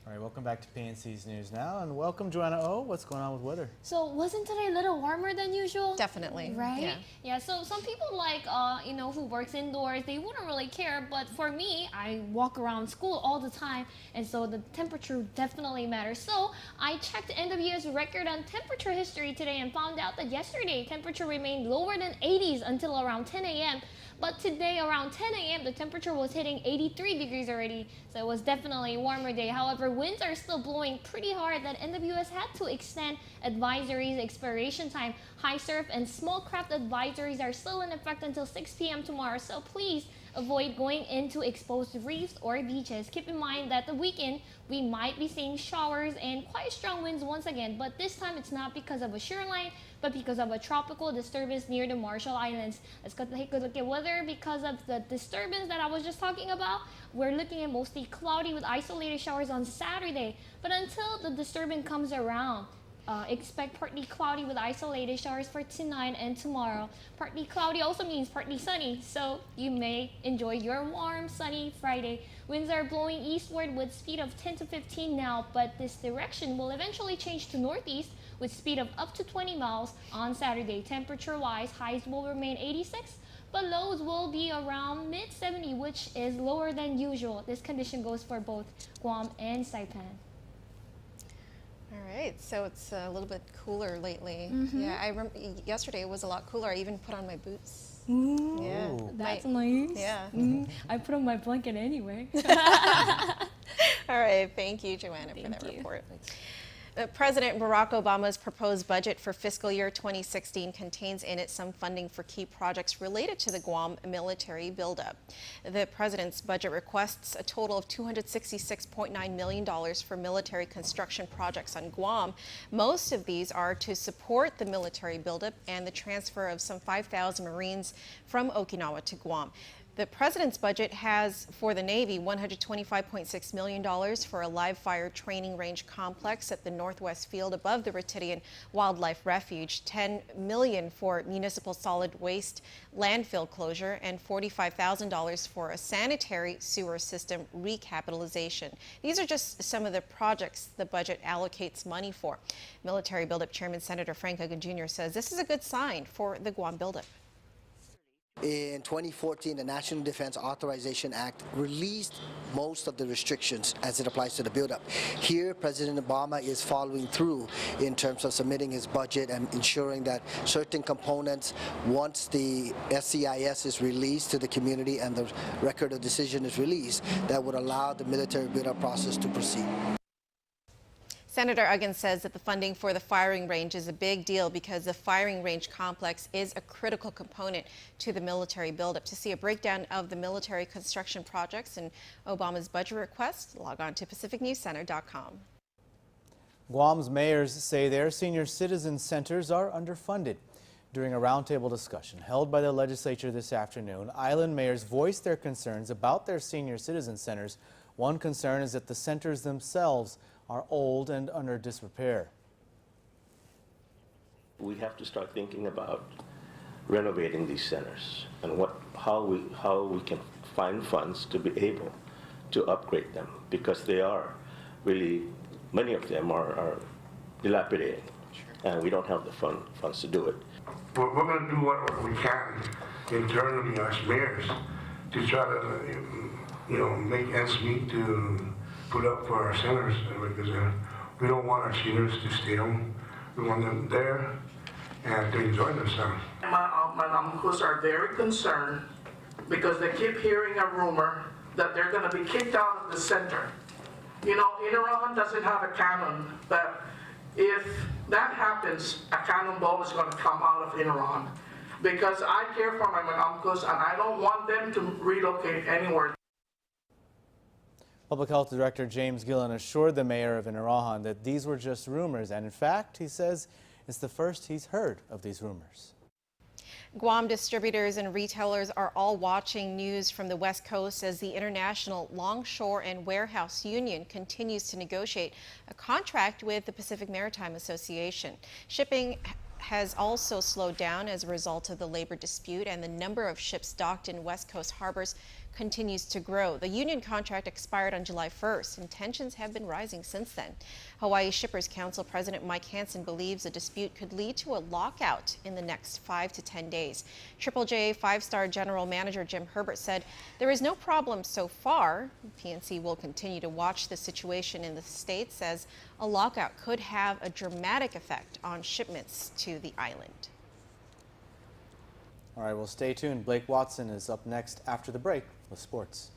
All right, welcome back to PNC's News Now, and welcome Joanna O. What's going on with weather? So wasn't today a little warmer than usual? Definitely. Right? Yeah, so some people like, who works indoors, they wouldn't really care. But for me, I walk around school all the time, and so the temperature definitely matters. So I checked NWS record on temperature history today and found out that yesterday temperature remained lower than 80s until around 10 a.m. But today around 10 a.m. the temperature was hitting 83 degrees already, so it was definitely a warmer day. However, winds are still blowing pretty hard that NWS had to extend advisories expiration time. High surf and small craft advisories are still in effect until 6 p.m. tomorrow, so please avoid going into exposed reefs or beaches. Keep in mind that the weekend we might be seeing showers and quite strong winds once again, but this time it's not because of a shoreline, but because of a tropical disturbance near the Marshall Islands. Let's go take a look at weather. Because of the disturbance that I was just talking about, we're looking at mostly cloudy with isolated showers on Saturday. But until the disturbance comes around, expect partly cloudy with isolated showers for tonight and tomorrow. Partly cloudy also means partly sunny, so you may enjoy your warm, sunny Friday. Winds are blowing eastward with speed of 10 to 15 now, but this direction will eventually change to northeast with speed of up to 20 miles on Saturday. Temperature-wise, highs will remain 86, but lows will be around mid-70, which is lower than usual. This condition goes for both Guam and Saipan. All right, so it's a little bit cooler lately. Mm-hmm. Yeah, I remember yesterday it was a lot cooler. I even put on my boots. Ooh, Yeah, that's nice. Yeah. I put on my blanket anyway. All right, thank you, Joanna, for that report. President Barack Obama's proposed budget for fiscal year 2016 contains in it some funding for key projects related to the Guam military buildup. The president's budget requests a total of $266.9 million for military construction projects on Guam. Most of these are to support the military buildup and the transfer of some 5,000 Marines from Okinawa to Guam. The president's budget has for the Navy $125.6 million for a live fire training range complex at the northwest field above the Ritidian Wildlife Refuge, $10 million for municipal solid waste landfill closure, and $45,000 for a sanitary sewer system recapitalization. These are just some of the projects the budget allocates money for. Military Buildup Chairman Senator Frank Uggan Jr. says this is a good sign for the Guam buildup. In 2014, the National Defense Authorization Act released most of the restrictions as it applies to the buildup. Here, President Obama is following through in terms of submitting his budget and ensuring that certain components, once the SCIS is released to the community and the record of decision is released, that would allow the military buildup process to proceed. Senator Uggan says that the funding for the firing range is a big deal because the firing range complex is a critical component to the military buildup. To see a breakdown of the military construction projects and Obama's budget request, log on to PacificNewsCenter.com. Guam's mayors say their senior citizen centers are underfunded. During a roundtable discussion held by the legislature this afternoon, island mayors voiced their concerns about their senior citizen centers. One concern is that the centers themselves are old and under disrepair. We have to start thinking about renovating these centers and how we can find funds to be able to upgrade them, because they are really, many of them are dilapidated, and we don't have the funds to do it. We're going to do what we can internally as mayors to try to, make ends meet to put up for our centers, because we don't want our seniors to stay home. We want them there and to enjoy themselves. My uncles are very concerned because they keep hearing a rumor that they're going to be kicked out of the center. Iran doesn't have a cannon, but if that happens, a cannonball is going to come out of Iran, because I care for my uncles and I don't want them to relocate anywhere. Public Health Director James Gillen assured the mayor of Inarajan that these were just rumors, and in fact, he says it's the first he's heard of these rumors. Guam distributors and retailers are all watching news from the West Coast as the International Longshore and Warehouse Union continues to negotiate a contract with the Pacific Maritime Association. Shipping has also slowed down as a result of the labor dispute, and the number of ships docked in West Coast harbors continues to grow. The union contract expired on July 1st, and tensions have been rising since then. Hawaii Shippers Council President Mike Hansen believes the dispute could lead to a lockout in the next 5 to 10 days. Triple J five-star General Manager Jim Herbert said there is no problem so far. PNC will continue to watch the situation in the states as a lockout could have a dramatic effect on shipments to the island. All right, well, stay tuned. Blake Watson is up next after the break with sports.